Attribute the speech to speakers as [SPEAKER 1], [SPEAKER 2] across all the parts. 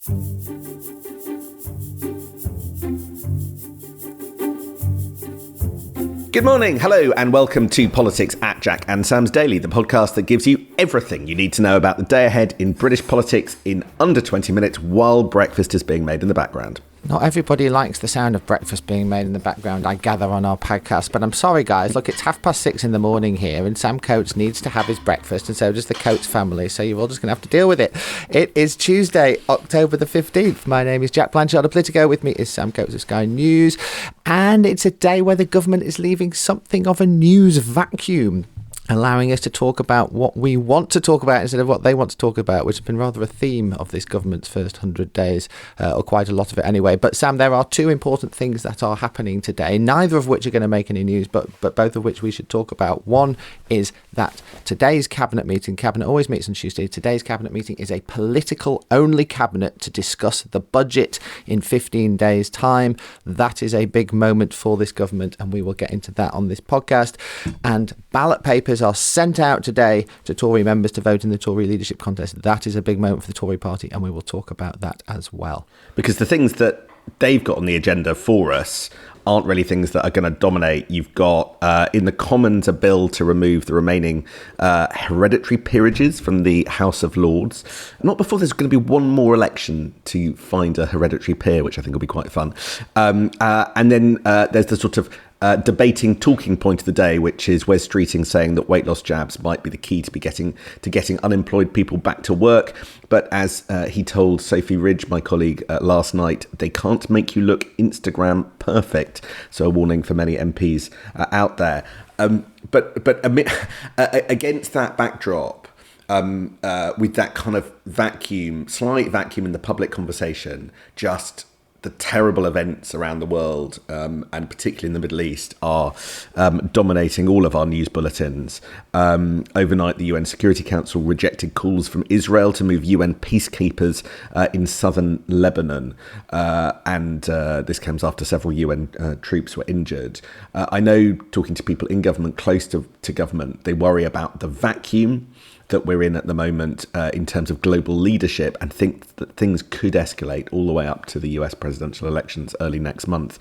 [SPEAKER 1] Good morning, hello, and welcome to Politics at Jack and Sam's Daily, the podcast that gives you everything you need to know about the day ahead in British politics in under 20 minutes while breakfast is being made in the background.
[SPEAKER 2] Not everybody likes the sound of breakfast being made in the background, I gather, on our podcast. But I'm sorry, guys. Look, it's 6:30 in the morning here, and Sam Coates needs to have his breakfast, and so does the Coates family. So you're all just going to have to deal with it. It is Tuesday, October the 15th. My name is Jack Blanchard of Politico. With me is Sam Coates of Sky News. And it's a day where the government is leaving something of a news vacuum, allowing us to talk about what we want to talk about instead of what they want to talk about, which has been rather a theme of this government's first 100 days, or quite a lot of it anyway. But Sam, there are two important things that are happening today, neither of which are going to make any news, but both of which we should talk about. One is that today's cabinet meeting, cabinet always meets on Tuesday, today's cabinet meeting is a political only cabinet to discuss the budget in 15 days time. That is a big moment for this government, and we will get into that on this podcast. And ballot papers are sent out today to Tory members to vote in the Tory leadership contest. That is a big moment for the Tory party, and we will talk about that as well.
[SPEAKER 1] Because the things that they've got on the agenda for us aren't really things that are going to dominate. You've got in the Commons a bill to remove the remaining hereditary peerages from the House of Lords. Not before there's going to be one more election to find a hereditary peer, which I think will be quite fun. And then there's the sort of debating talking point of the day, which is Wes Streeting saying that weight loss jabs might be the key to getting unemployed people back to work. But as he told Sophie Ridge, my colleague, last night, they can't make you look Instagram perfect. So a warning for many MPs out there. But against that backdrop, with that kind of slight vacuum in the public conversation, just the terrible events around the world, and particularly in the Middle East, are dominating all of our news bulletins. Overnight, the UN Security Council rejected calls from Israel to move UN peacekeepers in southern Lebanon. And this comes after several UN troops were injured. I know, talking to people in government, close to government, they worry about the vacuum that we're in at the moment in terms of global leadership, and think that things could escalate all the way up to the US presidential elections early next month.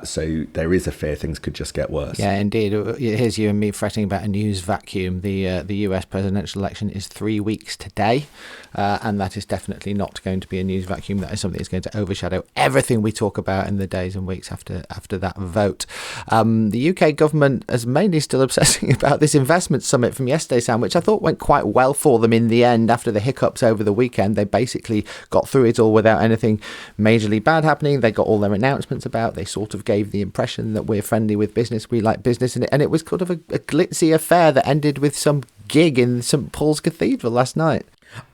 [SPEAKER 1] So there is a fear things could just get worse.
[SPEAKER 2] Yeah, indeed. Here's you and me fretting about a news vacuum. The US presidential election is 3 weeks today, and that is definitely not going to be a news vacuum. That is something that's going to overshadow everything we talk about in the days and weeks after that vote. The UK government is mainly still obsessing about this investment summit from yesterday, Sam, which I thought went quite well for them in the end. After the hiccups over the weekend, they basically got through it all without anything majorly bad happening. They got all their announcements about. They sort of gave the impression that we're friendly with business, we like business, and it was kind of a glitzy affair that ended with some gig in St Paul's Cathedral last night.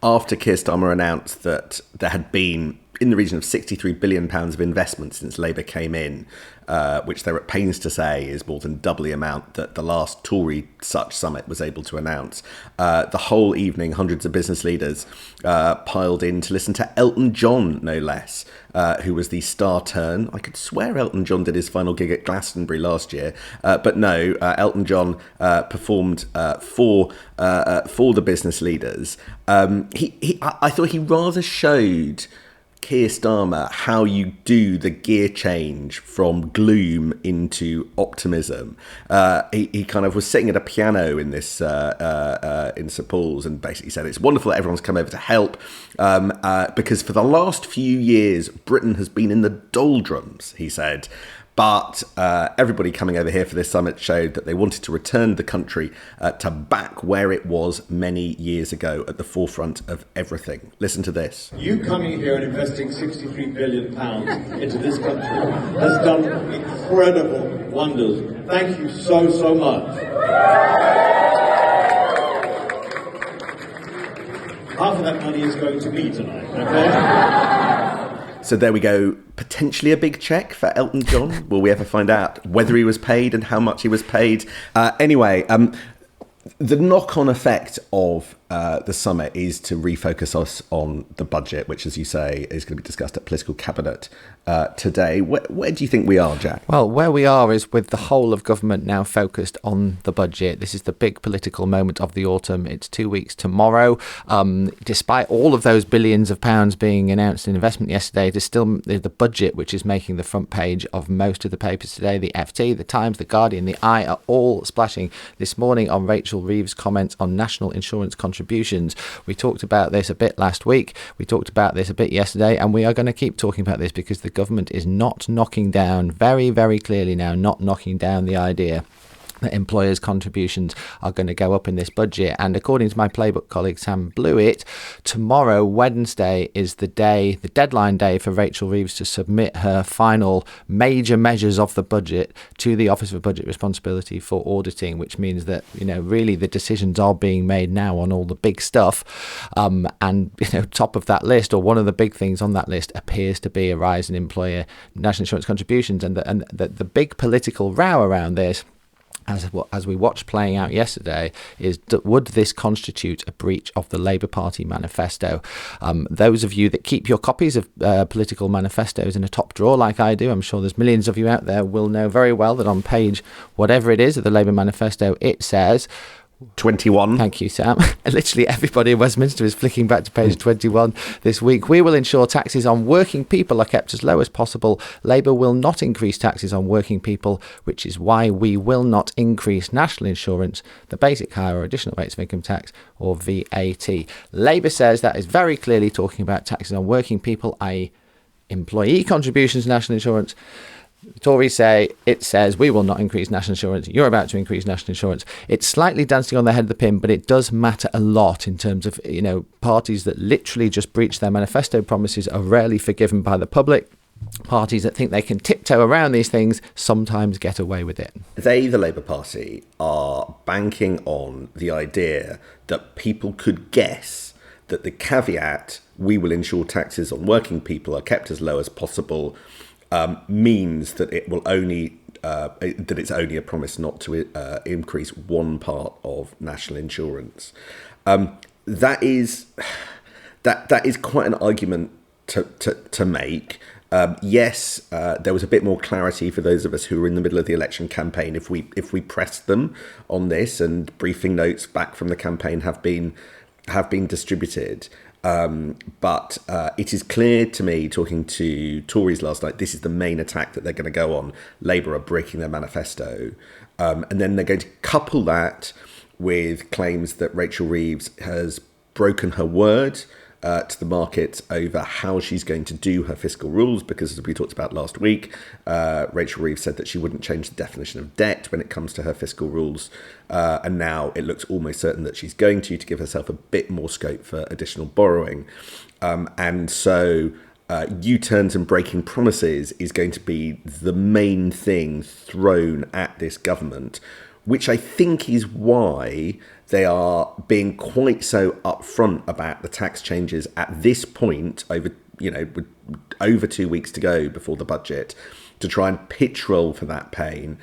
[SPEAKER 1] After Keir Starmer announced that there had been in the region of £63 billion of investment since Labour came in, which they're at pains to say is more than double the amount that the last Tory such summit was able to announce. The whole evening, hundreds of business leaders piled in to listen to Elton John, no less, who was the star turn. I could swear Elton John did his final gig at Glastonbury last year, but no, Elton John performed for the business leaders. I thought he rather showed Keir Starmer how you do the gear change from gloom into optimism. He kind of was sitting at a piano in this in St Paul's and basically said it's wonderful that everyone's come over to help, because for the last few years Britain has been in the doldrums, he said. But everybody coming over here for this summit showed that they wanted to return the country to back where it was many years ago, at the forefront of everything. Listen to this.
[SPEAKER 3] You coming here and investing £63 billion into this country has done incredible wonders. Thank you so, so much. Half of that money is going to me tonight, okay?
[SPEAKER 1] So there we go. Potentially a big cheque for Elton John. Will we ever find out whether he was paid and how much he was paid? Anyway, the knock-on effect of the summit is to refocus us on the budget, which, as you say, is going to be discussed at Political Cabinet today. Where do you think we are, Jack?
[SPEAKER 2] Well, where we are is with the whole of government now focused on the budget. This is the big political moment of the autumn. It's 2 weeks tomorrow. Despite all of those billions of pounds being announced in investment yesterday, there's still the budget which is making the front page of most of the papers today. The FT, the Times, the Guardian, the Eye are all splashing this morning on Rachel Reeves' comments on national insurance contributions. We talked about this a bit last week. We talked about this a bit yesterday, and we are going to keep talking about this because the government is not knocking down, very, very clearly now, not knocking down the idea that employers' contributions are going to go up in this budget. And according to my Playbook colleague Sam Blewett, tomorrow, Wednesday, is the deadline day for Rachel Reeves to submit her final major measures of the budget to the Office for Budget Responsibility for auditing, which means that, really the decisions are being made now on all the big stuff. And, top of that list, or one of the big things on that list, appears to be a rise in employer national insurance contributions. And the big political row around this, as we watched playing out yesterday, is would this constitute a breach of the Labour Party manifesto? Those of you that keep your copies of political manifestos in a top drawer like I do, I'm sure there's millions of you out there, will know very well that on page whatever it is of the Labour manifesto, it says
[SPEAKER 1] 21.
[SPEAKER 2] Thank you, Sam. Literally everybody in Westminster is flicking back to page 21 this week. We will ensure taxes on working people are kept as low as possible. Labour will not increase taxes on working people, which is why we will not increase national insurance, the basic higher or additional rates of income tax, or VAT. Labour says that is very clearly talking about taxes on working people, i.e. employee contributions to national insurance. Tories say it says we will not increase national insurance. You're about to increase national insurance. It's slightly dancing on the head of the pin, but it does matter a lot in terms of, parties that literally just breach their manifesto promises are rarely forgiven by the public. Parties that think they can tiptoe around these things sometimes get away with it.
[SPEAKER 1] They, the Labour Party, are banking on the idea that people could guess that the caveat, we will ensure taxes on working people are kept as low as possible, means that it will only that it's only a promise not to increase one part of national insurance. That is quite an argument to make. Yes, there was a bit more clarity for those of us who were in the middle of the election campaign if we pressed them on this, and briefing notes back from the campaign have been distributed. But it is clear to me, talking to Tories last night, this is the main attack that they're going to go on. Labour are breaking their manifesto. And then they're going to couple that with claims that Rachel Reeves has broken her word to the market over how she's going to do her fiscal rules, because as we talked about last week, Rachel Reeves said that she wouldn't change the definition of debt when it comes to her fiscal rules, and now it looks almost certain that she's going to give herself a bit more scope for additional borrowing, and so U-turns and breaking promises is going to be the main thing thrown at this government, which I think is why they are being quite so upfront about the tax changes at this point, with over 2 weeks to go before the budget, to try and pitch roll for that pain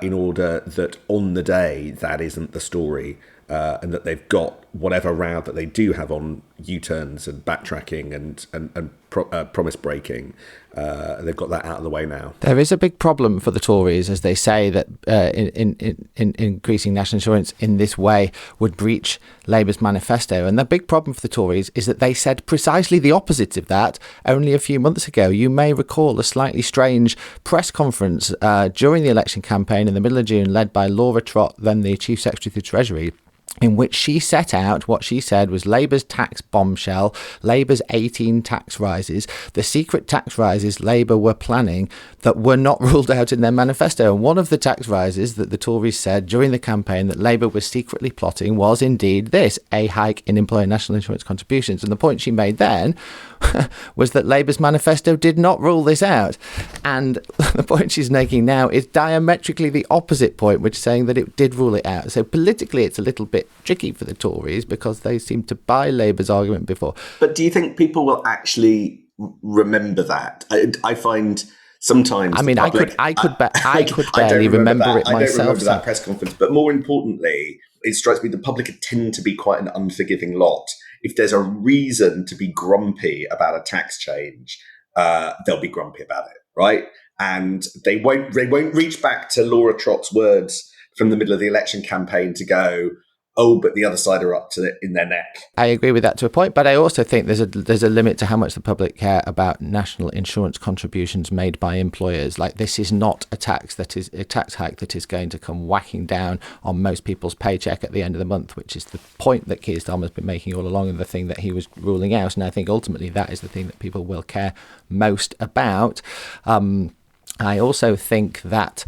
[SPEAKER 1] in order that on the day that isn't the story, and that they've got whatever row that they do have on U-turns and backtracking and promise breaking. They've got that out of the way now.
[SPEAKER 2] There is a big problem for the Tories, as they say that in increasing national insurance in this way would breach Labour's manifesto. And the big problem for the Tories is that they said precisely the opposite of that only a few months ago. You may recall a slightly strange press conference during the election campaign in the middle of June, led by Laura Trott, then the Chief Secretary of the Treasury, in which she set out what she said was Labour's tax bombshell, Labour's 18 tax rises, the secret tax rises Labour were planning that were not ruled out in their manifesto. And one of the tax rises that the Tories said during the campaign that Labour was secretly plotting was indeed this, a hike in employer national insurance contributions. And the point she made then was that Labour's manifesto did not rule this out. And the point she's making now is diametrically the opposite point, which is saying that it did rule it out. So politically, it's a little bit tricky for the Tories because they seem to buy Labour's argument before.
[SPEAKER 1] But do you think people will actually remember that? I find sometimes.
[SPEAKER 2] I mean, I could barely remember it myself.
[SPEAKER 1] I don't remember that press conference. But more importantly, it strikes me the public tend to be quite an unforgiving lot. If there's a reason to be grumpy about a tax change, they'll be grumpy about it, right? And they won't reach back to Laura Trott's words from the middle of the election campaign to go, oh, but the other side are up to it in their neck.
[SPEAKER 2] I agree with that to a point, but I also think there's a limit to how much the public care about national insurance contributions made by employers. Like, this is not a tax hike that is going to come whacking down on most people's paycheck at the end of the month, which is the point that Keir Starmer's been making all along and the thing that he was ruling out. And I think ultimately that is the thing that people will care most about. I also think that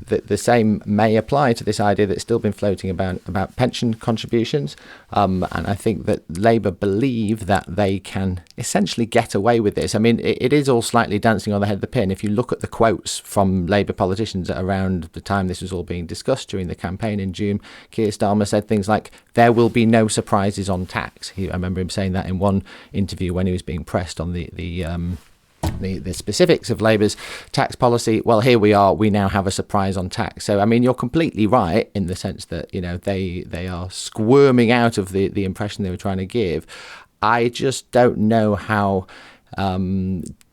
[SPEAKER 2] the same may apply to this idea that's still been floating about pension contributions. And I think that Labour believe that they can essentially get away with this. I mean, it is all slightly dancing on the head of the pin. If you look at the quotes from Labour politicians around the time this was all being discussed during the campaign in June, Keir Starmer said things like, there will be no surprises on tax. I remember him saying that in one interview when he was being pressed on the specifics of Labour's tax policy. Well, here we are. We now have a surprise on tax. So, I mean, you're completely right in the sense that, you know, they are squirming out of the impression they were trying to give. I just don't know how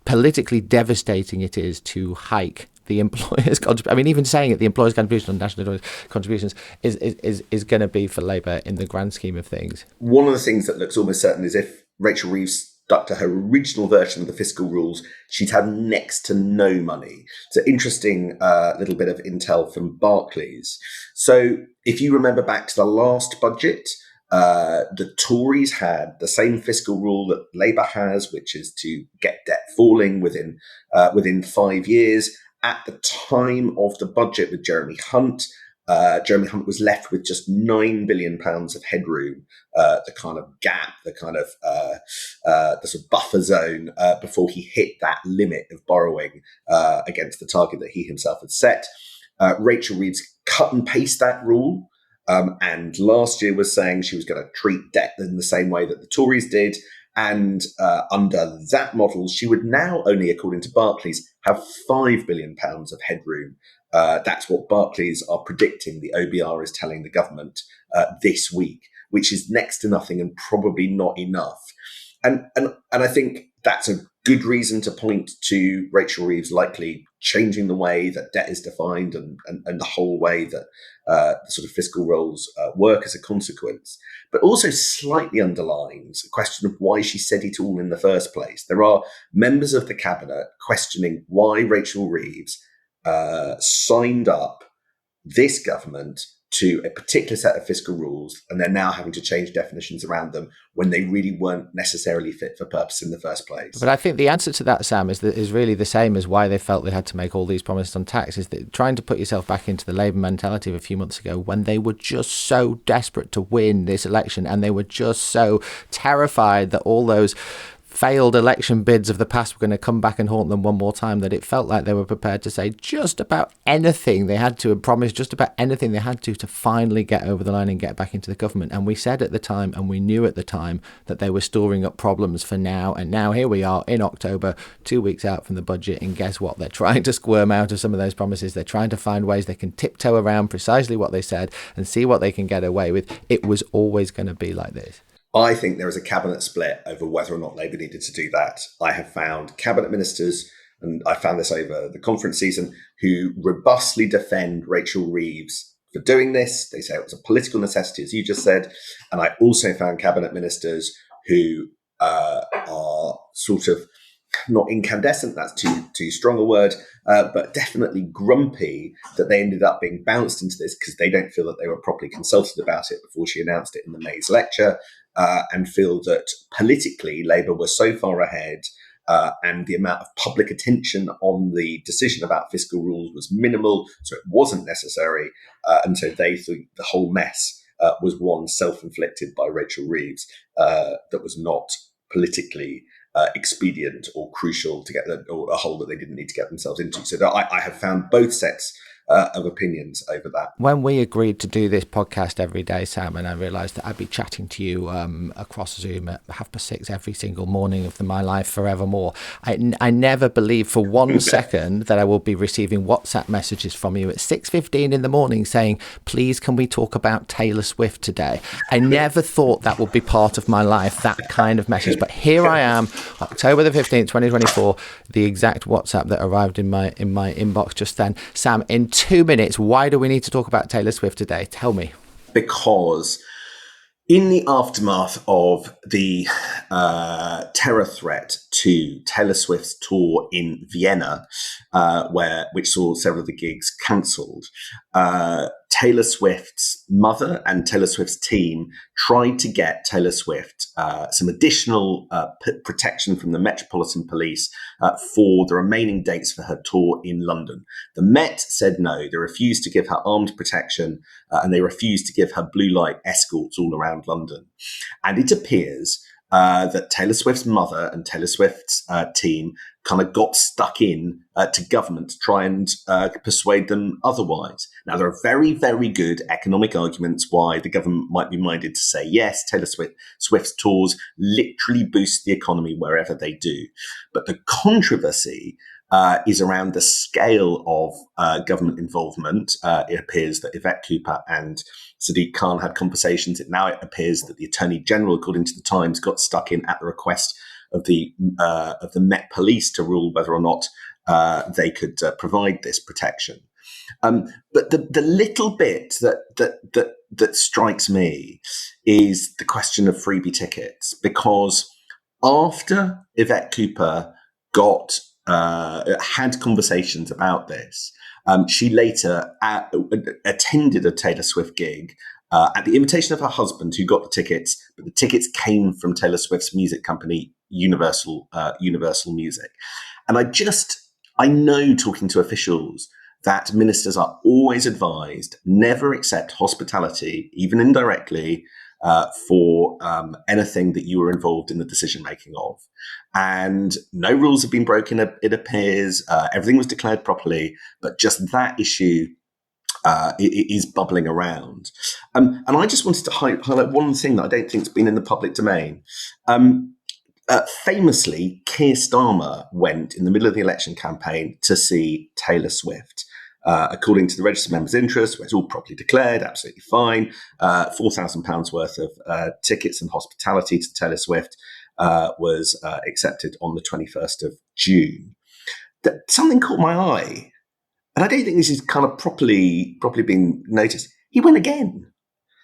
[SPEAKER 2] politically devastating it is to hike the employers' contribution. I mean, even saying it, the employers' contribution on national contributions is going to be for Labour in the grand scheme of things.
[SPEAKER 1] One of the things that looks almost certain is if Rachel Reeves stuck to her original version of the fiscal rules, she'd have next to no money. It's an interesting little bit of intel from Barclays. So if you remember back to the last budget, the Tories had the same fiscal rule that Labour has, which is to get debt falling within 5 years. At the time of the budget with Jeremy Hunt was left with just £9 billion of headroom, the kind of gap, the kind of the sort of buffer zone before he hit that limit of borrowing against the target that he himself had set. Rachel Reeves cut and paste that rule, and last year was saying she was going to treat debt in the same way that the Tories did. And under that model, she would now only, according to Barclays, have £5 billion of headroom. That's what Barclays are predicting the OBR is telling the government this week, which is next to nothing and probably not enough. And I think that's a good reason to point to Rachel Reeves likely changing the way that debt is defined and the whole way that the sort of fiscal roles work as a consequence, but also slightly underlines a question of why she said it all in the first place. There are members of the cabinet questioning why Rachel Reeves signed up this government to a particular set of fiscal rules, and they're now having to change definitions around them when they really weren't necessarily fit for purpose in the first place.
[SPEAKER 2] But I think the answer to that, Sam, is really the same as why they felt they had to make all these promises on tax, is that trying to put yourself back into the Labour mentality of a few months ago when they were just so desperate to win this election and they were just so terrified that all those failed election bids of the past were going to come back and haunt them one more time, that it felt like they were prepared to say just about anything they had to and promise just about anything they had to finally get over the line and get back into the government. And we said at the time, and we knew at the time, that they were storing up problems for now. And now here we are in October, 2 weeks out from the budget, and guess what? They're trying to squirm out of some of those promises. They're trying to find ways they can tiptoe around precisely what they said and see what they can get away with. It was always going to be like this.
[SPEAKER 1] I think there is a cabinet split over whether or not Labour needed to do that. I have found cabinet ministers, and I found this over the conference season, who robustly defend Rachel Reeves for doing this. They say it was a political necessity, as you just said. And I also found cabinet ministers who are sort of not incandescent, that's too strong a word, but definitely grumpy that they ended up being bounced into this because they don't feel that they were properly consulted about it before she announced it in the May's lecture, and feel that politically Labour were so far ahead and the amount of public attention on the decision about fiscal rules was minimal, so it wasn't necessary, and so they think the whole mess was one self-inflicted by Rachel Reeves that was not politically expedient or crucial to get or a hole that they didn't need to get themselves into. So I have found both sets of opinions over that.
[SPEAKER 2] When we agreed to do this podcast every day, Sam, and I realised that I'd be chatting to you across Zoom at 6:30 every single morning of my life forevermore, I never believed for 1 second that I will be receiving WhatsApp messages from you at 6:15 in the morning saying, please, can we talk about Taylor Swift today? I never thought that would be part of my life, that kind of message. But here I am, October the 15th, 2024, the exact WhatsApp that arrived in my inbox just then. Sam, in 2 minutes, why do we need to talk about Taylor Swift today? Tell me.
[SPEAKER 1] Because in the aftermath of the terror threat to Taylor Swift's tour in Vienna, which saw several of the gigs cancelled, Taylor Swift's mother and Taylor Swift's team tried to get Taylor Swift some additional protection from the Metropolitan Police for the remaining dates for her tour in London. The Met said no. They refused to give her armed protection and they refused to give her blue light escorts all around London. And it appears that Taylor Swift's mother and Taylor Swift's team kind of got stuck in to government to try and persuade them otherwise. Now, there are very, very good economic arguments why the government might be minded to say, yes, Taylor Swift's tours literally boost the economy wherever they do. But the controversy is around the scale of government involvement. It appears that Yvette Cooper and Sadiq Khan had conversations. Now it appears that the Attorney General, according to the Times, got stuck in at the request of the Met Police to rule whether or not they could provide this protection. But the little bit that strikes me is the question of freebie tickets, because after Yvette Cooper had conversations about this, she later attended a Taylor Swift gig at the invitation of her husband, who got the tickets, but the tickets came from Taylor Swift's music company, Universal Music. And I know, talking to officials, that ministers are always advised never accept hospitality, even indirectly, for anything that you were involved in the decision making of. And no rules have been broken, it appears. Everything was declared properly, but just that issue is bubbling around. And I just wanted to highlight one thing that I don't think has been in the public domain. Famously, Keir Starmer went in the middle of the election campaign to see Taylor Swift. According to the Register of Members' Interest, where it's all properly declared, absolutely fine, £4,000 worth of tickets and hospitality to Taylor Swift was accepted on the 21st of June. Something caught my eye, and I don't think this is kind of properly been noticed. He went again.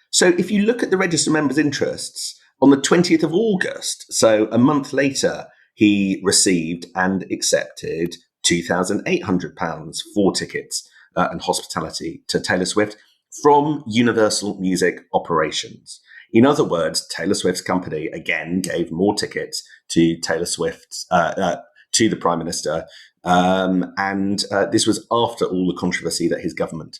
[SPEAKER 1] So if you look at the Register of Members' Interests, on the 20th of August, so a month later, he received and accepted £2,800 for tickets and hospitality to Taylor Swift from Universal Music Operations. In other words, Taylor Swift's company again gave more tickets to Taylor Swift, to the Prime Minister, and this was after all the controversy that his government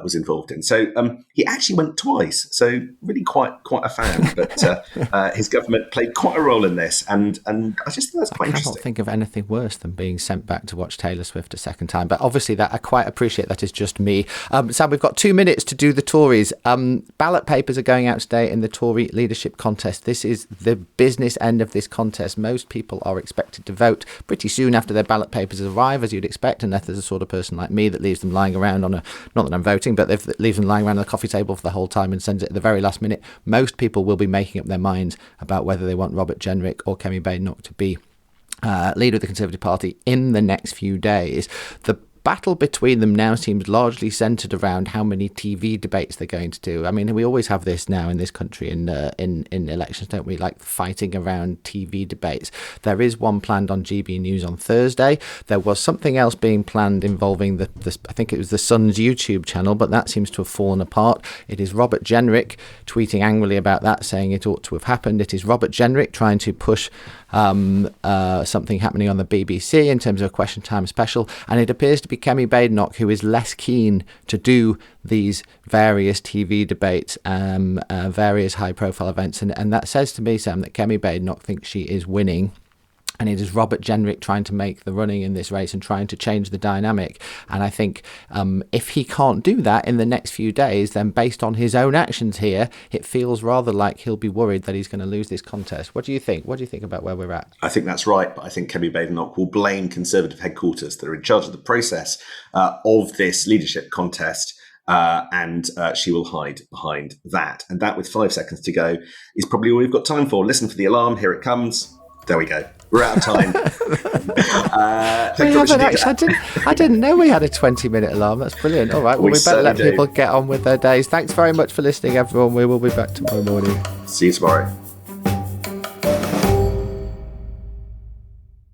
[SPEAKER 1] was involved in. So he actually went twice. So really quite a fan. But his government played quite a role in this, and I just think that's quite interesting. I
[SPEAKER 2] can't think of anything worse than being sent back to watch Taylor Swift a second time. But obviously, that I quite appreciate that is just me. Sam, we've got 2 minutes to do the Tories. Ballot papers are going out today in the Tory leadership contest. This is the business end of this contest. Most people are expected to vote pretty soon after their ballot papers arrive, as you'd expect, unless there's a sort of person like me that leaves them lying around not that I'm voting, but if leaves them lying around on the coffee table for the whole time and sends it at the very last minute. Most people will be making up their minds about whether they want Robert Jenrick or Kemi Badenoch to be leader of the Conservative Party in the next few days. The battle between them now seems largely centred around how many TV debates they're going to do. I mean, we always have this now in this country in elections, don't we? Like fighting around TV debates. There is one planned on GB News on Thursday. There was something else being planned involving the I think it was the Sun's YouTube channel, but that seems to have fallen apart. It is Robert Jenrick tweeting angrily about that, saying it ought to have happened. It is Robert Jenrick trying to push something happening on the BBC in terms of a Question Time special, and it appears to be Kemi Badenoch who is less keen to do these various TV debates, various high-profile events, and that says to me, Sam, that Kemi Badenoch thinks she is winning And it is Robert Jenrick trying to make the running in this race and trying to change the dynamic. And I think if he can't do that in the next few days, then based on his own actions here, it feels rather like he'll be worried that he's going to lose this contest. What do you think? What do you think about where we're at?
[SPEAKER 1] I think that's right. But I think Kemi Badenoch will blame Conservative headquarters that are in charge of the process of this leadership contest. And she will hide behind that. And that, with 5 seconds to go, is probably all we've got time for. Listen for the alarm. Here it comes. There we go. We're out of time.
[SPEAKER 2] I didn't know we had a 20-minute alarm. That's brilliant. All right. Well, we better let people get on with their days. Thanks very much for listening, everyone. We will be back tomorrow morning.
[SPEAKER 1] See you tomorrow.